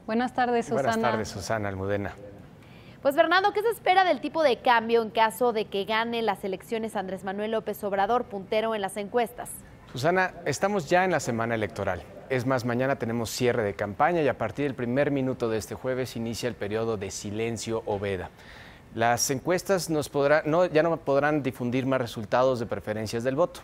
Buenas tardes, Susana. Buenas tardes, Susana Almudena. Pues Fernando, ¿qué se espera del tipo de cambio en caso de que gane las elecciones Andrés Manuel López Obrador, puntero en las encuestas? Susana, estamos ya en la semana electoral. Es más, mañana tenemos cierre de campaña y a partir del primer minuto de este jueves inicia el periodo de silencio o veda. Las encuestas ya no podrán difundir más resultados de preferencias del voto.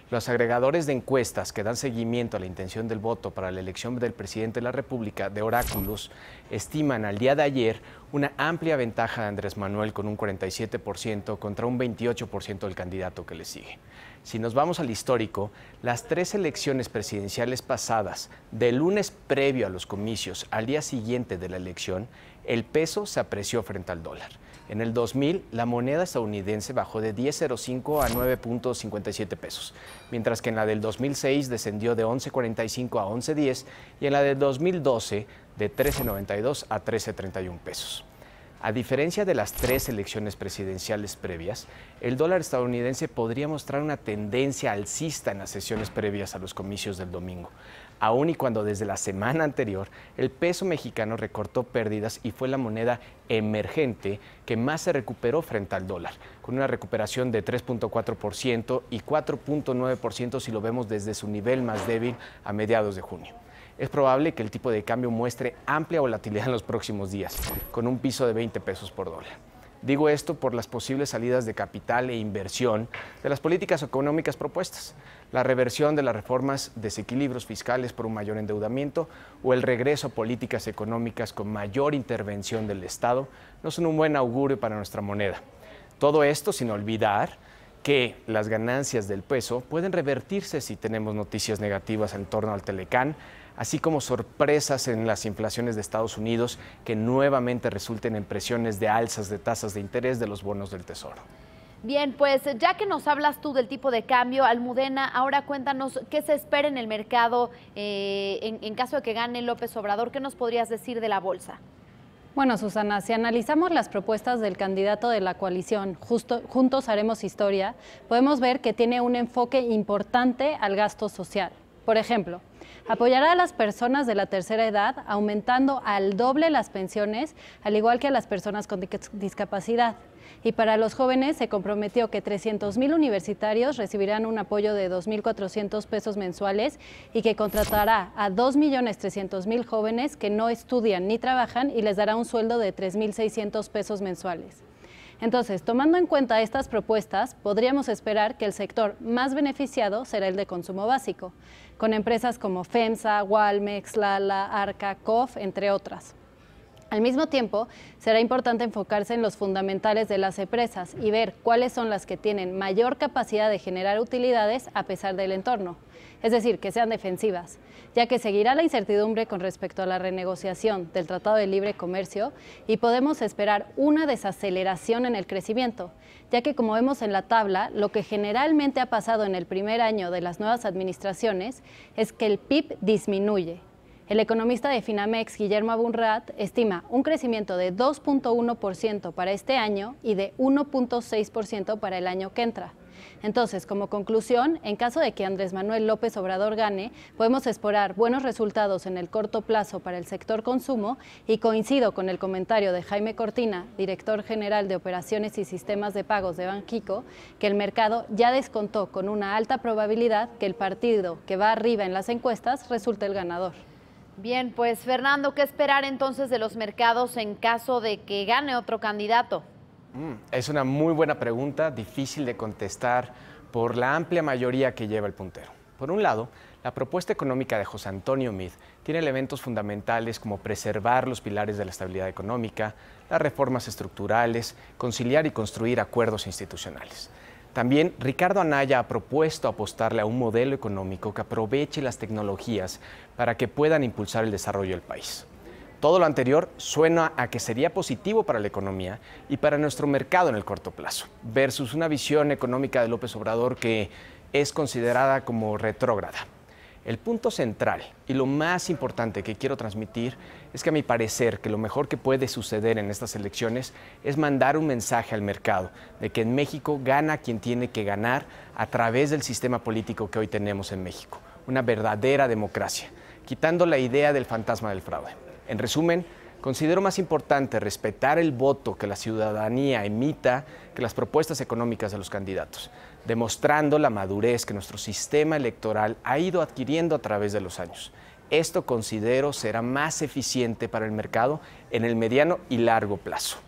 Los agregadores de encuestas que dan seguimiento a la intención del voto para la elección del presidente de la República de Oráculos estiman al día de ayer una amplia ventaja de Andrés Manuel con un 47% contra un 28% del candidato que le sigue. Si nos vamos al histórico, las 3 elecciones presidenciales pasadas, del lunes previo a los comicios al día siguiente de la elección, el peso se apreció frente al dólar. En el 2000, la moneda estadounidense bajó de 10.05 a 9.57 pesos, mientras que en la del 2006 descendió de 11.45 a 11.10 y en la del 2012 de 13.92 a 13.31 pesos. A diferencia de las 3 elecciones presidenciales previas, el dólar estadounidense podría mostrar una tendencia alcista en las sesiones previas a los comicios del domingo, aun y cuando desde la semana anterior el peso mexicano recortó pérdidas y fue la moneda emergente que más se recuperó frente al dólar, con una recuperación de 3.4% y 4.9% si lo vemos desde su nivel más débil a mediados de junio. Es probable que el tipo de cambio muestre amplia volatilidad en los próximos días, con un piso de 20 pesos por dólar. Digo esto por las posibles salidas de capital e inversión de las políticas económicas propuestas, la reversión de las reformas, desequilibrios fiscales por un mayor endeudamiento o el regreso a políticas económicas con mayor intervención del Estado no son un buen augurio para nuestra moneda. Todo esto sin olvidar que las ganancias del peso pueden revertirse si tenemos noticias negativas en torno al Telecán, así como sorpresas en las inflaciones de Estados Unidos que nuevamente resulten en presiones de alzas de tasas de interés de los bonos del Tesoro. Bien, pues ya que nos hablas tú del tipo de cambio, Almudena, ahora cuéntanos qué se espera en el mercado en caso de que gane López Obrador. ¿Qué nos podrías decir de la bolsa? Bueno, Susana, si analizamos las propuestas del candidato de la coalición, Juntos Haremos Historia, podemos ver que tiene un enfoque importante al gasto social. Por ejemplo, apoyará a las personas de la tercera edad aumentando al doble las pensiones, al igual que a las personas con discapacidad. Y para los jóvenes se comprometió que 300,000 universitarios recibirán un apoyo de 2.400 pesos mensuales y que contratará a 2.300.000 jóvenes que no estudian ni trabajan y les dará un sueldo de 3.600 pesos mensuales. Entonces, tomando en cuenta estas propuestas, podríamos esperar que el sector más beneficiado será el de consumo básico, con empresas como FEMSA, Walmex, Lala, Arca, COF, entre otras. Al mismo tiempo, será importante enfocarse en los fundamentales de las empresas y ver cuáles son las que tienen mayor capacidad de generar utilidades a pesar del entorno, es decir, que sean defensivas, ya que seguirá la incertidumbre con respecto a la renegociación del Tratado de Libre Comercio y podemos esperar una desaceleración en el crecimiento, ya que como vemos en la tabla, lo que generalmente ha pasado en el primer año de las nuevas administraciones es que el PIB disminuye. El economista de Finamex, Guillermo Abunrad, estima un crecimiento de 2.1% para este año y de 1.6% para el año que entra. Entonces, como conclusión, en caso de que Andrés Manuel López Obrador gane, podemos esperar buenos resultados en el corto plazo para el sector consumo y coincido con el comentario de Jaime Cortina, director general de Operaciones y Sistemas de Pagos de Banxico, que el mercado ya descontó con una alta probabilidad que el partido que va arriba en las encuestas resulte el ganador. Bien, pues Fernando, ¿qué esperar entonces de los mercados en caso de que gane otro candidato? Es una muy buena pregunta, difícil de contestar por la amplia mayoría que lleva el puntero. Por un lado, la propuesta económica de José Antonio Meade tiene elementos fundamentales como preservar los pilares de la estabilidad económica, las reformas estructurales, conciliar y construir acuerdos institucionales. También Ricardo Anaya ha propuesto apostarle a un modelo económico que aproveche las tecnologías para que puedan impulsar el desarrollo del país. Todo lo anterior suena a que sería positivo para la economía y para nuestro mercado en el corto plazo, versus una visión económica de López Obrador que es considerada como retrógrada. El punto central y lo más importante que quiero transmitir es que a mi parecer que lo mejor que puede suceder en estas elecciones es mandar un mensaje al mercado de que en México gana quien tiene que ganar a través del sistema político que hoy tenemos en México, una verdadera democracia, quitando la idea del fantasma del fraude. En resumen, considero más importante respetar el voto que la ciudadanía emita que las propuestas económicas de los candidatos, demostrando la madurez que nuestro sistema electoral ha ido adquiriendo a través de los años. Esto considero será más eficiente para el mercado en el mediano y largo plazo.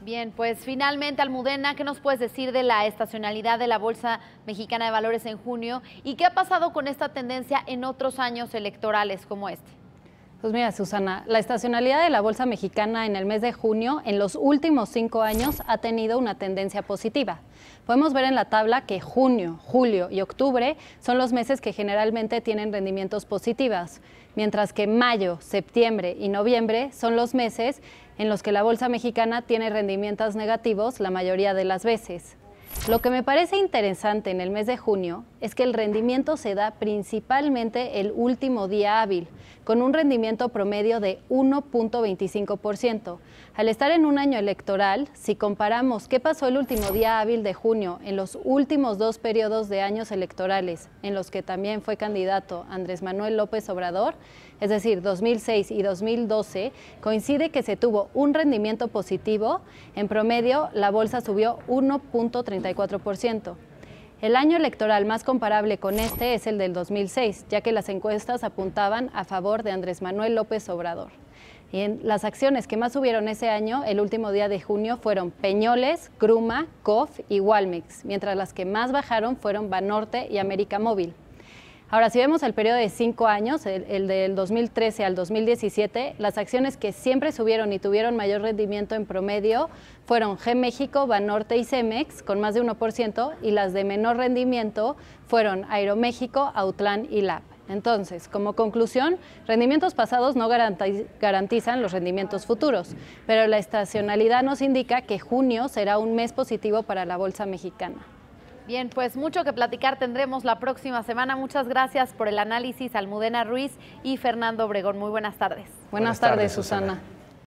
Bien, pues finalmente, Almudena, ¿qué nos puedes decir de la estacionalidad de la Bolsa Mexicana de Valores en junio? ¿Y qué ha pasado con esta tendencia en otros años electorales como este? Pues mira, Susana, la estacionalidad de la Bolsa Mexicana en el mes de junio, en los últimos 5 años, ha tenido una tendencia positiva. Podemos ver en la tabla que junio, julio y octubre son los meses que generalmente tienen rendimientos positivos, mientras que mayo, septiembre y noviembre son los meses en los que la Bolsa Mexicana tiene rendimientos negativos la mayoría de las veces. Lo que me parece interesante en el mes de junio es que el rendimiento se da principalmente el último día hábil, con un rendimiento promedio de 1.25%. Al estar en un año electoral, si comparamos qué pasó el último día hábil de junio en los últimos 2 periodos de años electorales, en los que también fue candidato Andrés Manuel López Obrador, es decir, 2006 y 2012, coincide que se tuvo un rendimiento positivo. En promedio, la bolsa subió 1.34%. El año electoral más comparable con este es el del 2006, ya que las encuestas apuntaban a favor de Andrés Manuel López Obrador. Y en las acciones que más subieron ese año, el último día de junio, fueron Peñoles, Gruma, COF y Walmex, mientras las que más bajaron fueron Banorte y América Móvil. Ahora, si vemos el periodo de 5 años, el del 2013 al 2017, las acciones que siempre subieron y tuvieron mayor rendimiento en promedio fueron G-México, Banorte y Cemex, con más de 1%, y las de menor rendimiento fueron Aeroméxico, Autlán y LAB. Entonces, como conclusión, rendimientos pasados no garantizan los rendimientos futuros, pero la estacionalidad nos indica que junio será un mes positivo para la Bolsa Mexicana. Bien, pues mucho que platicar tendremos la próxima semana. Muchas gracias por el análisis, Almudena Ruiz y Fernando Obregón. Muy buenas tardes. Buenas tardes, Susana.